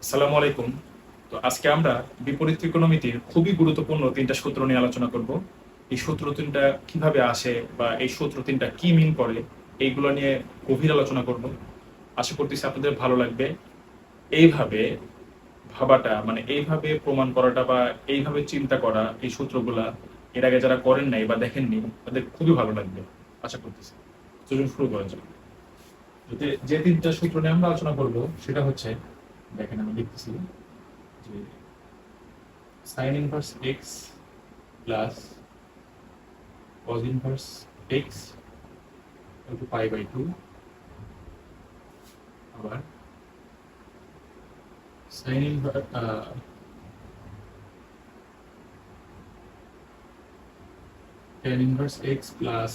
আসসালামু আলাইকুম। তো আজকে আমরা বিপরীত ত্রিকোণমিতির খুবই গুরুত্বপূর্ণ ৩ টা সূত্র নিয়ে আলোচনা করব। এই সূত্র ৩ টা কিভাবে আসে বা এই সূত্র ৩ টা কি মিন করে এইগুলো নিয়ে গভীর আলোচনা করব। আশা করতেছি আপনাদের ভালো লাগবে। এইভাবে ভাবাটা মানে এইভাবে প্রমাণ করাটা বা এইভাবে চিন্তা করা এই সূত্রগুলা এর আগে যারা করেন নাই বা দেখেননি তাদের খুবই ভালো লাগবে। আশা করতেছি। চলুন শুরু করা যাক। যে ৩ টা সূত্র নিয়ে আমরা আলোচনা করব সেটা হচ্ছে দেখেন আমি লিখতেছি যে sin inverse x plus cos inverse x equal to pi by 2 আবার sin inverse tan inverse x plus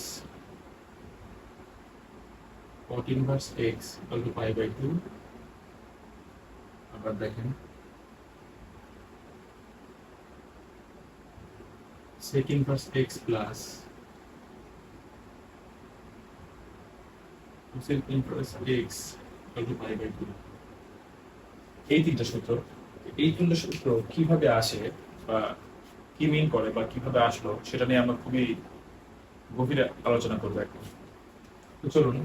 cot inverse x equal to pi by 2 আবার দেখেন sec inverse x plus cosec inverse x equal to pi by 2 এই ৩ টা সূত্র এই ৩ টা সূত্র কিভাবে আসে বা কি মিন করে বা কিভাবে আসলো সেটা নিয়ে আমরা খুবই গভীর আলোচনা করবো এখন। তো চলুন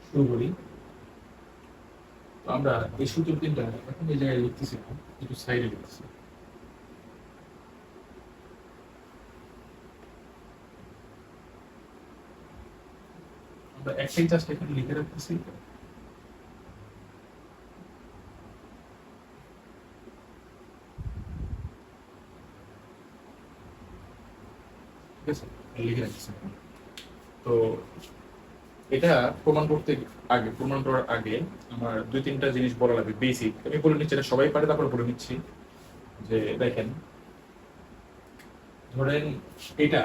শুরু করি। তো আমরা এই সূত্র ৩ টা এখন এই জায়গায় লিখতেছি না, একটু সাইডে লিখতেছি। আমরা একটাই জাস্ট এখানে লিখে রাখতেছি। ঠিক আছে, লিখে রাখতেছি। তো এটা প্রমাণ করার আগে আমার ২-৩টা জিনিস বলা লাগবে বেসিক। আমি বলে নিচ্ছি, এটা সবাই পারে, তারপরে বলে নিচ্ছি যে দেখেন, ধরেন এটা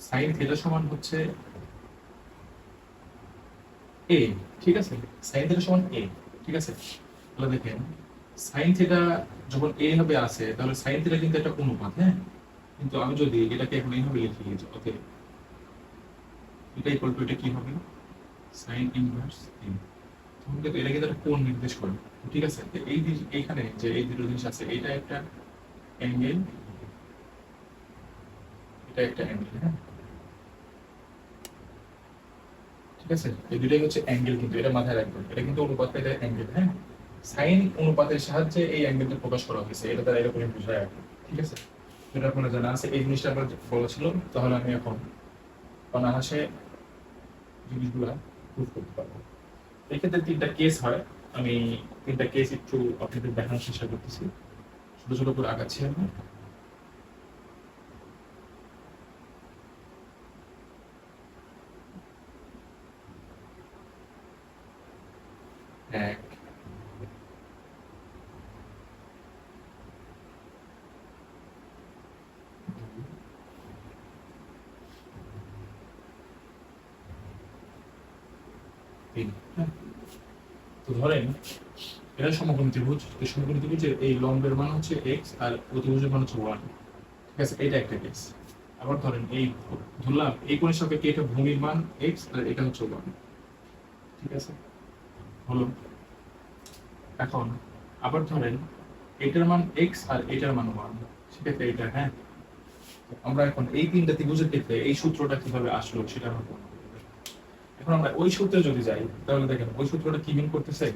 সাইন থিটা সমান হচ্ছে এ, ঠিক আছে? সাইন থিটা সমান এ, ঠিক আছে? তাহলে দেখেন সাইন থিটা যখন এ হবে আসে, তাহলে সাইন থিটা কিন্তু একটা অনুপাত, হ্যাঁ? কিন্তু আমি যদি এটাকে এখন এইভাবে লিখি যে ওকে এটা ইকুয়াল টু এটা কি হবে সাইন ইনভার্স এ, তখন কিন্তু এটা কিন্তু একটা কোণ নির্দেশ করে, ঠিক আছে? তো এইখানে যে এই দুটো জিনিস আছে, এটা একটা অ্যাঙ্গেল, এটা একটা অ্যাঙ্গেল, হ্যাঁ? ঠিক আছে, এই দুটাই হচ্ছে অ্যাঙ্গেল, কিন্তু এটা মাথায় রাখবেন, এটা কিন্তু অনুপাত, এটা অ্যাঙ্গেল, হ্যাঁ? সাইন অনুপাতের সাহায্যে এই অ্যাঙ্গেলটা প্রকাশ করা হয়েছে, এটা দ্বারা এরকম বিষয় আর কি, ঠিক আছে? এটা আপনারা জানা আছে, এই জিনিসটা আমরা বলেছিল, তাহলে আমি এখন অনায়াসে জিনিসগুলা প্রুফ করতে পারবো। এক্ষেত্রে ৩টা কেস হয়, আমি ৩টা কেস একটু আপনাদের দেখানোর চেষ্টা করতেছি, ছোট ছোট করে আগাচ্ছি আমি। এক, তিন, হ্যাঁ? তো ধরেন এটা সমকোণী ত্রিভুজ, এই সমকোণী ত্রিভুজের এই লম্বের মান হচ্ছে এক্স আর অতিভুজের মান হচ্ছে ওয়ান, ঠিক আছে? এটা একটা কেস। আবার ধরেন এই ধরলাম এই কোণের সাপেক্ষে এটা ভূমির মান এক্স আর এটা হচ্ছে ওয়ান, ঠিক আছে? হলো। এখন আবার ধরেন এটার মান এক্স আর এটার মান ওয়ান, সেক্ষেত্রে এটা, হ্যাঁ? আমরা এখন এই ৩টা ত্রিভুজের ক্ষেত্রে এই সূত্রটা কিভাবে আসলো সেটা আমরা প্রমাণ করব। এখন আমরা ওই সূত্রে যদি যাই, তাহলে দেখেন ওই সূত্রটা কি মিন করতেছে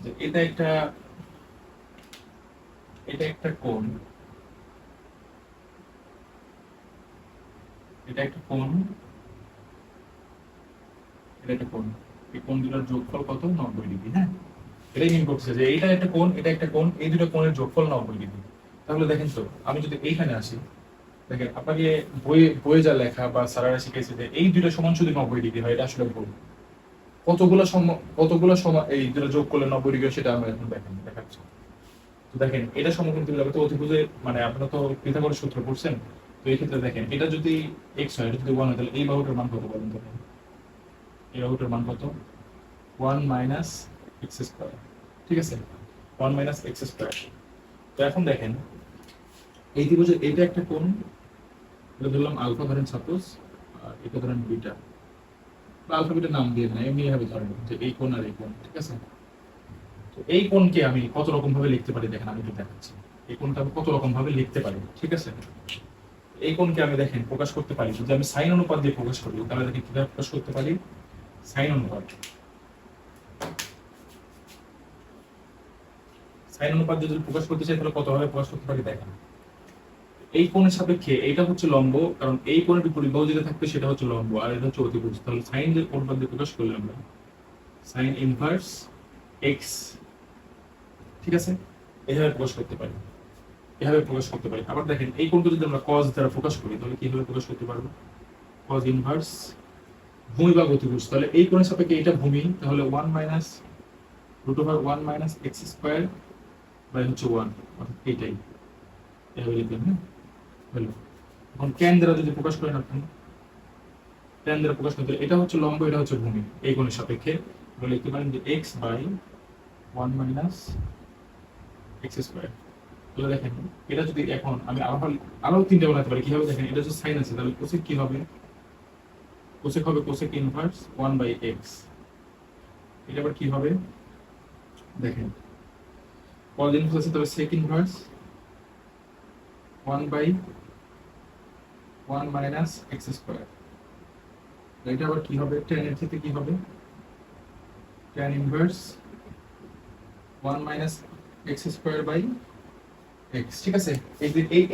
যে এটা একটা কোণ, এটা একটা কোণ, এটা একটা কোণ, এই কোণ দুটোর যোগফল কত? ৯০ ডিগ্রি, হ্যাঁ? এটাই মিন করতেছে যে এটা একটা কোণ, এটা একটা কোণ, এই দুটো কোণের যোগফল ৯০ ডিগ্রি। তাহলে দেখেন তো, আমি যদি এইখানে আসি, দেখেন আপনাকে বইয়ে যা লেখা বা স্যারেরা শিখেছে যে এই দুটো সমান যদি ৯০ ডিগ্রি হয়, এটা আসলে ভুল। কতগুলো এই দুটো যোগ করলে ৯০ ডিগ্রি, সেটা আমরা এখন দেখাচ্ছি। তো দেখেন এটা সমকোণ ত্রিভুজ তো অতিভুজে, মানে আপনারা তো পিথাগোরাস সূত্র পড়ছেন। তো এই ক্ষেত্রে দেখেন এটা যদি এক্স হয়, এটা যদি ওয়ান হয়, তাহলে এই বাহুটার মান কত বলেন তো? এই বাহুটার মান কত? ওয়ান মাইনাস এক্স স্কোয়ার, ঠিক আছে? One minus X square. তো এখন দেখেন এই ত্রিভুজের এইটা একটা কোণ, এটা ধরলাম আলফা ধরেন সাপোজ, আর এটা ধরেন বিটা, বা আলফা বিটা নাম দিয়ে না, এমনি ভাবে ধরেন যে এই কোণ আর এই কোণ, ঠিক আছে? এই কোণকে আমি কত রকম ভাবে লিখতে পারি দেখেন, আমি একটু দেখাচ্ছি। এই কোণটা আমি কত রকম ভাবে লিখতে পারি, ঠিক আছে? এই কোণকে আমি দেখেন প্রকাশ করতে পারি, যদি আমি সাইন অনুপাত দিয়ে প্রকাশ করি তাহলে দেখেন কিভাবে প্রকাশ করতে পারি। সাইন অনুপাত, সাইন অনুপাত দিয়ে যদি প্রকাশ করতে চাই তাহলে কতভাবে প্রকাশ করতে পারি দেখেন। এই কোণের সাপেক্ষে এইটা হচ্ছে লম্ব, কারণ এই কোণের বিপরীত বাহু যেটা থাকবে সেটা হচ্ছে লম্ব, আর এটা হচ্ছে অতিভুজ। তাহলে সাইন যে অনুপাত দিয়ে প্রকাশ করলে আমরা সাইন ইনভার্স এক্স, ঠিক আছে, এভাবে প্রকাশ করতে পারি, এভাবে প্রকাশ করতে পারি। আবার দেখেন এই কোণকে যদি আমরা কজ দ্বারা প্রকাশ করি তাহলে কিভাবে প্রকাশ করতে পারবো? কজ ইনভার্স ভূমি বা অতিভুজ। তাহলে এই কোণের সাপেক্ষে এটা ভূমি, তাহলে 1 minus root over 1 minus X square by হচ্ছে 1, অর্থাৎ এইটাই এভাবে লিখবেন। হ্যাঁ, হলো। এখন ট্যান দ্বারা যদি প্রকাশ করেন আপনি, ট্যান দ্বারা প্রকাশ করতে এটা হচ্ছে লম্ব, এটা হচ্ছে ভূমি, এই কোণের সাপেক্ষে আমরা লিখতে পারেন যে X by 1 minus X square. তাহলে দেখেন এটা যদি এখন আমি আরো তিনটা বানাতে পারি, কিভাবে দেখেন, এটা যদি সাইন আছে তাহলে কোসেক কি হবে? কোসেক হবে কোসেক ইনভার্স 1 বাই এক্স। এটা আবার কি হবে দেখেন, কজ ইনভার্স আছে তবে sec inverse 1 by 1 minus X square. এটা আবার কি হবে? tan এর ক্ষেত্রে কি হবে? tan inverse 1 minus X square by X, ঠিক আছে?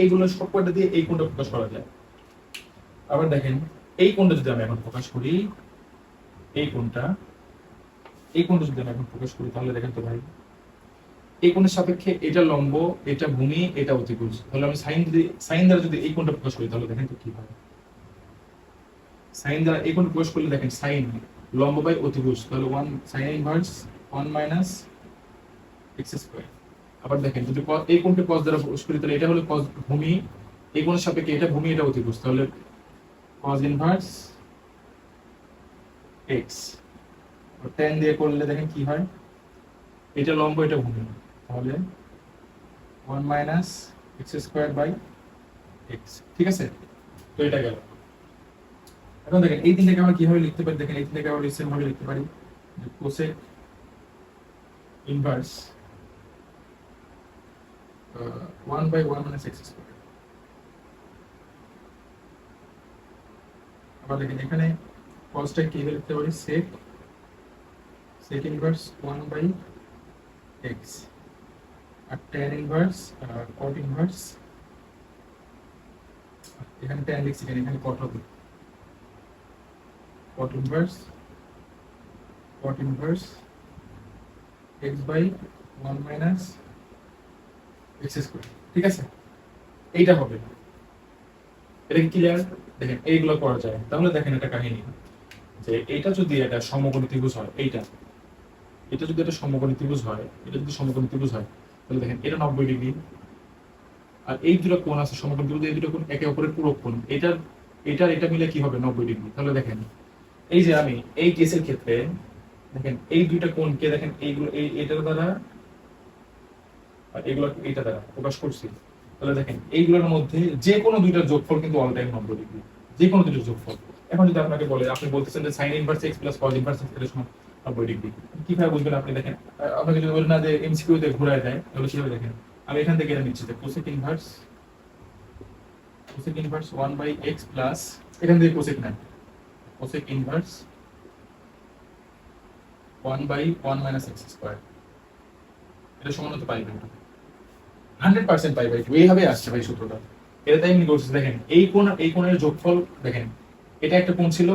এইগুলো সব কয়টা দিয়ে এই কোণটা প্রকাশ করা যায়। আবার দেখেন এই কোণটা যদি আমি এখন প্রকাশ করি, এই কোণটা যদি আমি এখন প্রকাশ করি তাহলে দেখেন তো ভাই, এই কোণের সাপেক্ষে এটা লম্ব, এটা ভূমি, এটা অতিভুজ। তাহলে আমি সাইন দ্বারা যদি এই কোণটা প্রকাশ করি তাহলে দেখেন তো কি হয়। সাইন দ্বারা এই কোণ প্রকাশ করলে দেখেন সাইন লম্ব বাই অতিভুজ, তাহলে 1 sign inverse 1 minus X square. আবার দেখেন যদি এই কোণকে কস দ্বারা প্রকাশ করি তাহলে এটা হলো কস ভূমি, এই কোণের সাপেক্ষে এটা ভূমি, এটা অতিভুজ, তাহলে কস ইনভার্স এক্স। tan দিয়ে করলে দেখেন কি হয়, এটা লম্ব, এটা ভূমি, তাহলে 1 minus X square by X, ঠিক আছে? তো এটা গেল। এখন দেখেন এই তিনটাকে আমরা কিভাবে লিখতে পারি, দেখেন এই তিনটাকে আমরা সেম ভাবে লিখতে পারি যে cosec inverse 1 by 1 minus X square. আবার দেখেন এখানে কসটা কিভাবে লিখতে পারি, সেক ইনভার্স 1 বাই এক্স, আর tan ইনভার্স cot ইনভার্স, এখানে tan লিখছি কেন, এখানে cot হবে, cot inverse x by 1 minus X square, ঠিক আছে? এইটা হবে। এটা কি ক্লিয়ার? দেখেন এইগুলো করা যায়। তাহলে দেখেন একটা কাহিনী যে এটা যদি একটা সমকোণী ত্রিভুজ হয়, এটা যদি একটা সমকোণী ত্রিভুজ হয়, এটা যদি সমকোণী ত্রিভুজ হয় তাহলে দেখেন এটা 90 ডিগ্রি, আর এই দুটো কোণ আছে সমকোণী ত্রিভুজ, এই দুটো কোণ একে অপরের পূরক কোণ, এটা মিলে কি হবে 90 ডিগ্রি। তাহলে দেখেন এই যে আমি এই কেসের ক্ষেত্রে দেখেন এই দুইটা কোণকে দেখেন এইগুলো এইটার দ্বারা আর এগুলো এইটা দ্বারা প্রকাশ করছি। তাহলে দেখেন এইগুলোর মধ্যে যে কোনো দুইটার যোগফল কিন্তু অল টাইম 90 ডিগ্রি, যে কোনো দুইটার যোগফল। এখন যদি আপনাকে বলে, আপনি বলতেছেন যে sin inverse x plus cos inverse x এর সমান 90 ডিগ্রি, কিভাবে বুঝবেন আপনি? দেখেন আপনাকে যদি বলেন না যে এমসিকিউ তে ঘোরায় দেয় তাহলে কিভাবে দেখেন, আমি এখান থেকে এটা নিচ্ছি যে cosec inverse 1 by x plus, এখান থেকে কোসেক নেন, cosec inverse 1 by 1 minus X square, এটা সমান হতে পারবে 100% পাই ভাই, এইভাবে আসছে ভাই সূত্রটা। এটা তাই আমি বলছি, দেখেন এই কোণের যোগফল দেখেন, এটা একটা কোণ ছিল,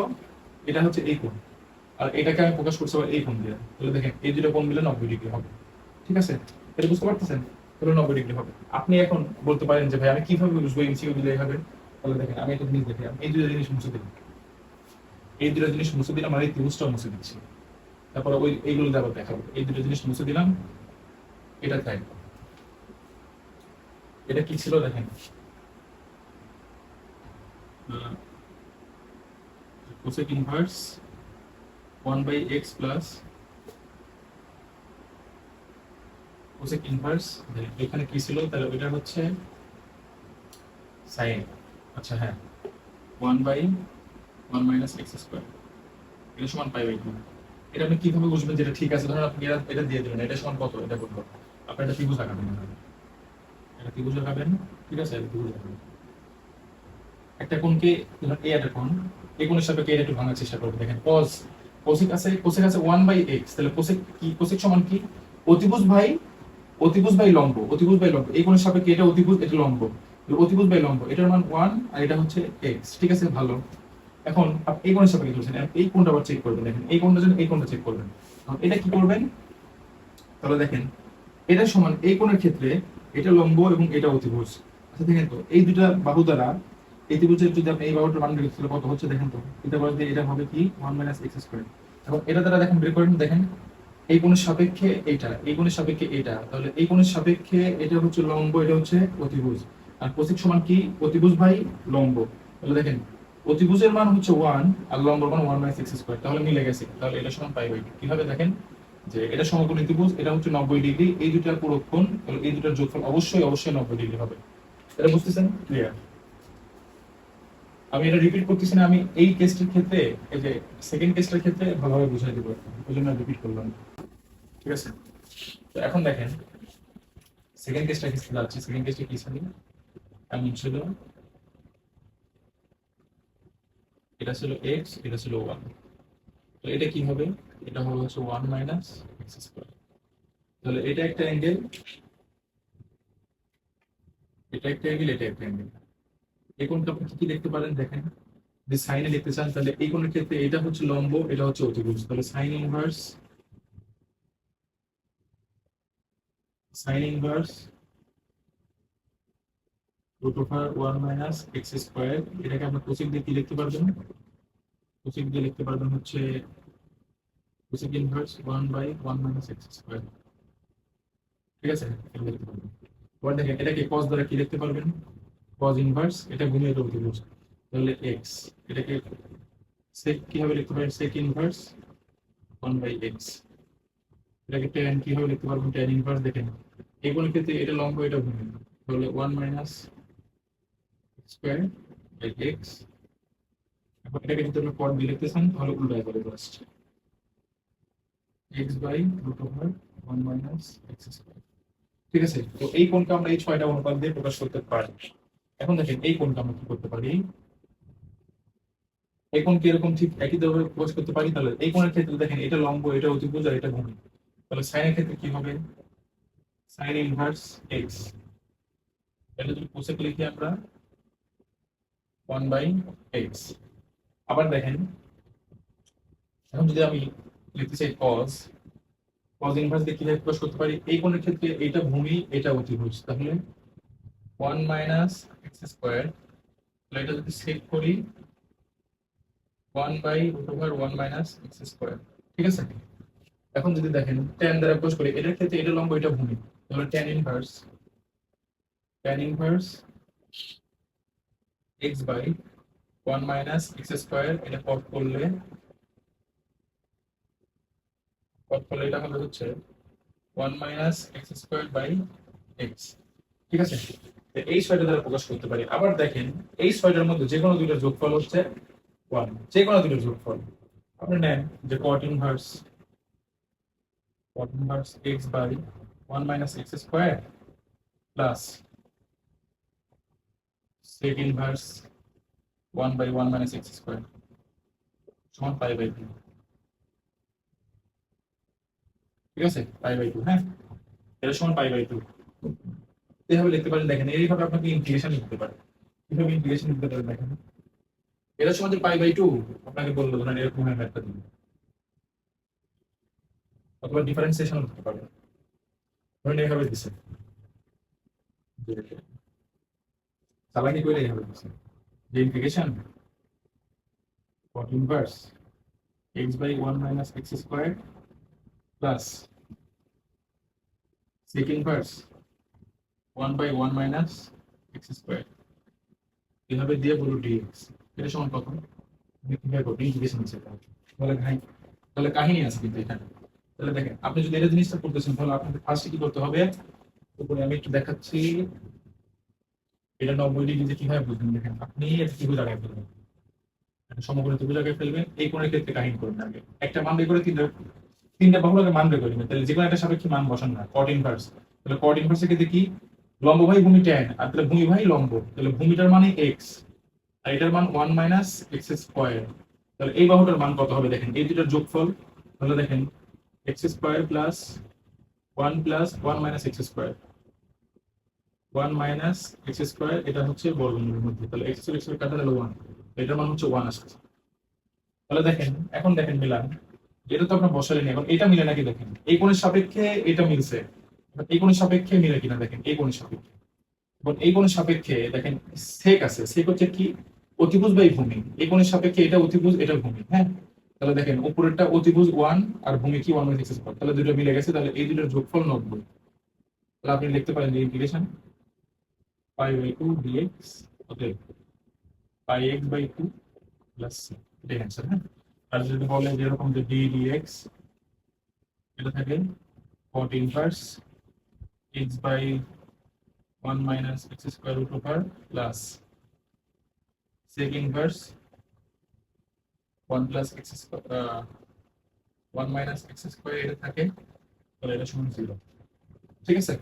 এটা হচ্ছে এই কোণ, আর এটাকে আমি প্রকাশ করছি আবার এই কোণ দিয়ে। তাহলে দেখেন এই দুটো কোণ মিলে 90 ডিগ্রি হবে, ঠিক আছে? এটা বুঝতে পারতেছেন? তাহলে 90 ডিগ্রি হবে। আপনি এখন বলতে পারেন যে ভাই আমি কিভাবে বুঝবো এমসিকিউ দিলে হবে? তাহলে দেখেন আমি একটা জিনিস দেখি, এই দুটো জিনিস মুছে দিলাম, এই দুটো জিনিস মুছে দিলাম, আর এই ত্রিভুজটাও মুছে দিচ্ছি, তারপর এইগুলো দিয়ে আবার দেখাবো। এই দুটো জিনিস মুছে দিলাম, এটা তাই, এটা কি ছিল দেখেন, cosec inverse 1 by x plus cosec inverse, এখানে কি ছিল তাহলে ওইটা হচ্ছে সাইন, আচ্ছা হ্যাঁ 1 বাই 1 মাইনাস এক্স স্কোয়ার, এটা সমান পাই বাই 2। এটা আপনি কিভাবে বুঝবেন যেটা ঠিক আছে? ধরুন আপনি এটা দিয়ে দিলেন, এটা সমান কত, এটা বলবো, আপনি এটা ত্রিভুজ আঁকাবেন, এটা ত্রিভুজ আঁকাবেন, ঠিক আছে, এটা ত্রিভুজ আঁকাবেন। একটা কোণকে ধরুন এই একটা কোণ, এই কোণের সাপেক্ষে এটা একটু ভাঙার চেষ্টা করবেন। দেখেন cos, কোসেক আছে 1/x, তাহলে কোসেক কি, কোসেক সমান কি, অতিভুজ ভাই, অতিভুজ বাই লম্ব, অতিভুজ বাই লম্ব, এই কোণের সাপেক্ষে এটা অতিভুজ, এটা লম্ব, অতিভুজ বাই লম্ব, এটার মান 1 আর এটা হচ্ছে x, ঠিক আছে, ভালো। এখন আপনি এই কোণের সাপেক্ষে চলছেন, এই কোণটা আবার চেক করবেন, দেখেন এই কোণটার জন্য এই কোণটা চেক করবেন। এখন এটা কি করবেন, তাহলে দেখেন এটা সমান এই কোণের ক্ষেত্রে এটা লম্ব এবং এটা অতিভুজ। আচ্ছা দেখেন তো এই দুটা বাহু দ্বারা এই ত্রিভুজের যদি আপনি এই বাহুটার মান বের করতে কত হচ্ছে, দেখেন তো এটা বলতে এটা হবে কি 1 - x²। এখন এটা দ্বারা দেখেন বের করেন, দেখেন এই কোণের সাপেক্ষে এইটা, এই কোণের সাপেক্ষে এটা, তাহলে এই কোণের সাপেক্ষে এটা হচ্ছে লম্ব, এটা হচ্ছে অতিভুজ। আর কোসেক সমান কি, অতিভুজ বাই লম্ব। তাহলে দেখেন অতিভুজের মান হচ্ছে 1 আর লম্বর মান 1/x², তাহলে মিলে গেছে। তাহলে এটা সমান π/2। কিভাবে দেখেন যে এটা সমকোণী ত্রিভুজ, এটা হচ্ছে 90 ডিগ্রি, এই দুটার পুরো কোণ, তাহলে এই দুটার যোগফল অবশ্যই অবশ্যই 90 ডিগ্রি হবে। এটা বুঝতেছেন? ক্লিয়ার? আমি এটা রিপিট করতেছি না, আমি এই কেসটির ক্ষেত্রে, এই যে সেকেন্ড কেসটার ক্ষেত্রে ভালোভাবে বুঝাই দিব, ওই জন্য রিপিট করলাম, ঠিক আছে। তো এখন দেখেন সেকেন্ড কেসটা কি যাচ্ছে, সেকেন্ড কেসটা কি ছিল, এমন ছিল, এটা ছিল x, এটা ছিল 1, তো এটা কি হবে, এটা হবে হচ্ছে 1 - x²। তাহলে এটা একটা অ্যাঙ্গেল, এটা একটা অ্যাঙ্গেল, এটা একটা অ্যাঙ্গেল। এই কোণটা আপনি কি দেখতে পারেন, দেখেন যদি সাইনে লিখতে চান তাহলে এই কোণের ক্ষেত্রে এটা হচ্ছে লম্ব, এটা হচ্ছে অতিভুজ, তাহলে সাইন ইনভার্স √1 - x², এটাকে আপনি কোসেক দিয়ে কি লিখতে পারবেন, কোসেক দিয়ে লিখতে পারবেন হচ্ছে কোসেক ইনভার্স 1/1 - x², ঠিক আছে, এটা লিখতে পারবেন। এবার দেখেন এটাকে cos দ্বারা কি লিখতে পারবেন, cos ইনভার্স, এটা গুণে এটা অতিভুজ, তাহলে x, এটাকে sec কিভাবে লিখতে পারেন, sec ইনভার্স 1/x, এটাকে tan কিভাবে লিখতে পারবেন, tan ইনভার্স, দেখেন এই কোণের ক্ষেত্রে এটা লম্ব, এটা ভূমি, তাহলে 1 - x²/x। এখন এটাকে যদি আপনি পদ দিয়ে লিখতে চান তাহলে উল্টায় করে জাস্ট x/√1 - x², ঠিক আছে। তো এই কোণটা আমরা এই 6টা অনুপাত দিয়ে প্রকাশ করতে পারি। এখন দেখেন এই কোণটা আমরা কি করতে পারি, এই কোণকে এরকম ঠিক একই ভাবে প্রকাশ করতে পারি। তাহলে এই কোণের ক্ষেত্রে দেখেন এটা লম্ব, এটা অতিভুজ আর এটা ভূমি, তাহলে সাইনের ক্ষেত্রে কি হবে, সাইন ইনভার্স x, এটা যদি কোসেক লিখি আমরা 1/x। আবার দেখেন এখন যদি আমি লিখতে চাই cos ইনভার্স দিয়ে কিভাবে প্রকাশ করতে পারি, এই কোণের ক্ষেত্রে এটা ভূমি, এটা অতিভুজ, তাহলে 1 - x², তাহলে এটা যদি সেক করি 1/√1 - x², ঠিক আছে। এখন যদি দেখেন tan দ্বারা প্রকাশ করি, এটার ক্ষেত্রে এটা লম্ব, এটা ভূমি, তাহলে tan ইনভার্স x/1 - x², এটা পদ করলে এটা হবে হচ্ছে 1 - x²/x, ঠিক আছে। তো এই 6টা দ্বারা প্রকাশ করতে পারি। আবার দেখেন এই 6টার মধ্যে যে কোনো দুইটার যোগফল হচ্ছে 1, যে কোনো দুইটার যোগফল আপনি নেন যে cot inverse x/1 - x² plus sec inverse 1/1 - x² সমান π/2, ঠিক আছে, π/2, হ্যাঁ, এটা সমান π/2। এভাবে লিখতে পারেন, দেখেন এইভাবে আপনাকে ইন্টিগ্রেশন লিখতে পারেন। কিভাবে ইন্টিগ্রেশন লিখতে পারেন, দেখেন এটা সমান যে π/2, আপনাকে বললো ধরেন এরকম একটা দিন, অথবা ডিফারেন্সিয়েশন করতে পারেন, ধরেন এইভাবে দিছে, চালাকি করে এইভাবে দিছে যে integration cot inverse x/1 - x² plus sec inverse 1/1 - x², এভাবে দিয়ে বলো dx, এটা সমান কত, আমি কিভাবে করবো ইন্টিগ্রেশন হচ্ছে, তাহলে কাহিনী আছে কিন্তু এখানে। তাহলে দেখেন আপনি যদি এটা জিনিসটা করতেছেন তাহলে আপনাকে ফার্স্টে কি করতে হবে, উপরে আমি একটু দেখাচ্ছি, এটা 90 ডিগ্রি যে কিভাবে বুঝবেন, দেখেন আপনি এটা কিভাবে লাগাই ফেলবেন, একটা সমকোণী ত্রিভুজাকে ফেলবেন, এই কোণের ক্ষেত্রে কাহিনী করবেন আগে একটা মান বের করে তিনটা বাহুর আগে মান বের করে নেবেন, তাহলে যে কোনো একটা সাপেক্ষে মান বসান না কট ইনভার্স। তাহলে কট ইনভার্সের ক্ষেত্রে কি, লম্ব ভাই ভূমি tan, আর তাহলে ভূমি ভাই লম্ব, তাহলে ভূমিটার মানে এক্স আর এটার মান 1 মাইনাস এক্স স্কোয়ার। তাহলে এই বাহুটার মান কত হবে দেখেন, এই দুটোর যোগফল। তাহলে দেখেন x square plus 1 minus X square, 1 minus X square, এটা হচ্ছে বর্গমূলের মধ্যে, তাহলে এক্স স্কোয়ার কাটা গেল 1, এটার মান হচ্ছে 1 আসছে। তাহলে দেখেন এখন দেখেন মিলান, এটা তো আপনার বসালেন, এখন এটা মিলে নাকি দেখেন, এই কোণের সাপেক্ষে এটা মিলছে, এবার এই কোণের সাপেক্ষে মিলে কিনা দেখেন, এই কোণের সাপেক্ষে, এবং এই কোণের সাপেক্ষে দেখেন সেক আছে, সেক হচ্ছে কি, অতিভুজ বাই ভূমি, এই কোণের সাপেক্ষে এটা অতিভুজ এটা ভূমি, হ্যাঁ। তাহলে দেখেন উপরেরটা অতিভুজ 1 আর ভূমি কি 1 বাই এক্স স্কয়ার, তাহলে দুটো মিলে গেছে, তাহলে এই দুটোর যোগফল 90। তাহলে আপনি লিখতে পারেন যে integration pi by 2 DX, okay, pi X by 2 plus C, এটাই অ্যান্সার, হ্যাঁ। আর যদি বলেন যেরকম যে ডি ডিএক্স, এটা থাকে cot inverse X by 1 minus X square root over plus sec inverse 1 plus X square 1 minus X square, এটা থাকে, তাহলে এটা সমান 0। ঠিক আছে,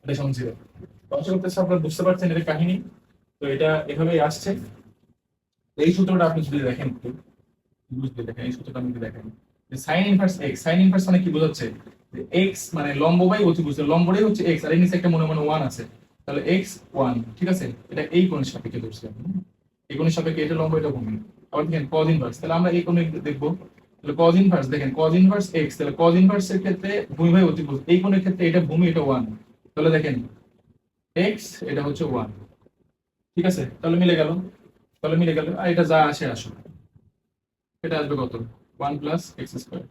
এটা সমান 0। তো আশা করতেছি আপনারা বুঝতে পারছেন এর কাহিনী। তো এটা এভাবেই আসছে। তো এই সূত্রটা আপনি যদি দেখেন একটু বুঝতে দেখেন, এই সূত্রটা আপনি যদি দেখেন যে sign inverse x, sign inverse মানে কি বোঝাচ্ছে, যে এক্স মানে লম্ব বাই অতিভুজ, লম্বটাই হচ্ছে এক্স আর এর নিচে একটা মনে মনে 1 আছে, তাহলে এক্স 1, ঠিক আছে, এটা এই কোণের সাপেক্ষে ধরছি আমি, এই কোণের সাপেক্ষে এটা লম্ব এটা ভূমি। আবার দেখেন কজ ইনভার্স, তাহলে আমরা এই কোণে দেখবো, তাহলে কজ ইনভার্স দেখেন কজ ইনভার্স এক্স, তাহলে কজ ইনভার্স এর ক্ষেত্রে ভূমি বাই অতিভুজ, এই কোণের ক্ষেত্রে এটা ভূমি এটা 1, তাহলে দেখেন এক্স এটা হচ্ছে 1, ঠিক আছে, তাহলে মিলে গেল, তাহলে মিলে গেল, আর এটা যা আসে আসুক, এটা আসবে কত 1 প্লাস এক্স স্কয়ার,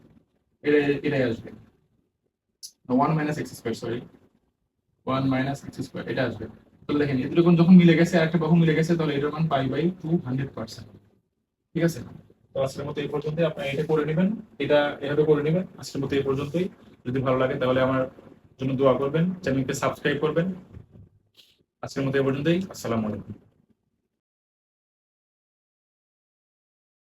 এটা এটাই আসবে 1 minus X square, sorry 1 minus X square, এটা আসবে। তাহলে দেখেন এই দুটো কোণ যখন মিলে গেছে আর একটা বাহু মিলে গেছে, তাহলে এটার মান পাই বাই 2 100%। ঠিক আছে, তো আজকের মতো এই পর্যন্তই, আপনারা এটা করে নেবেন, এটা এভাবে করে নেবেন। আজকের মতো এই পর্যন্তই, যদি ভালো লাগে তাহলে আমার জন্য দোয়া করবেন, চ্যানেলকে সাবস্ক্রাইব করবেন। আজকের মতো এই পর্যন্তই, আসসালামু আলাইকুম।